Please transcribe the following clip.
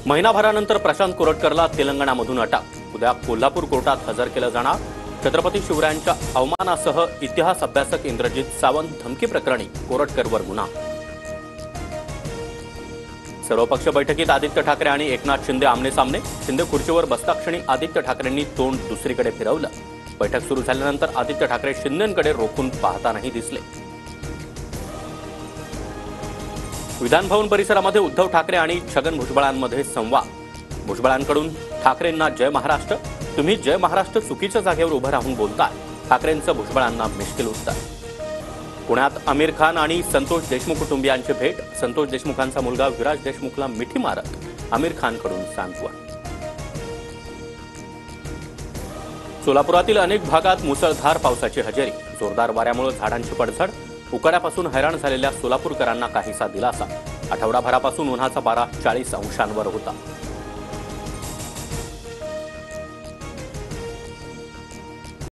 महिनाभरानंतर प्रशांत कोरटकरला तेलंगणामधून अटक। उद्या कोल्हापूर कोर्टात हजर केलं जाणार। छत्रपती शिवरायांच्या अवमानासह इतिहास अभ्यासक इंद्रजित सावंत धमकी प्रकरणी कोरटकरवर गुन्हा। सर्वपक्ष बैठकीत आदित्य ठाकरे आणि एकनाथ शिंदे आमने सामने। शिंदे खुर्चीवर बसताक्षणी आदित्य ठाकरेंनी तोंड दुसरीकडे फिरवलं। बैठक सुरू झाल्यानंतर आदित्य ठाकरे शिंदेंकडे रोखून पाहतानाही दिसले। विधानभवन परिसरामध्ये उद्धव ठाकरे आणि छगन भुजबळांमध्ये संवाद। भुजबळांकडून ठाकरेंना जय महाराष्ट्र, तुम्ही जय महाराष्ट्र चुकीच्या जागेवर उभं राहून बोलताय, ठाकरेंचं भुजबळांना मिश्किल उत्तर। पुण्यात आमिर खान आणि संतोष देशमुख कुटुंबियांची भेट। संतोष देशमुखांचा मुलगा विराज देशमुखला मिठी मारत आमिर खानकडून सांत्वन। सोलापुरातील अनेक भागात मुसळधार पावसाची हजेरी। जोरदार वाऱ्यामुळे झाडांची पडझड। उकाड्यापासून हैराण झालेल्या सोलापूरकरांना काहीसा दिलासा। आठवडाभरापासून उन्हाचा पारा 40 अंशांवर होता।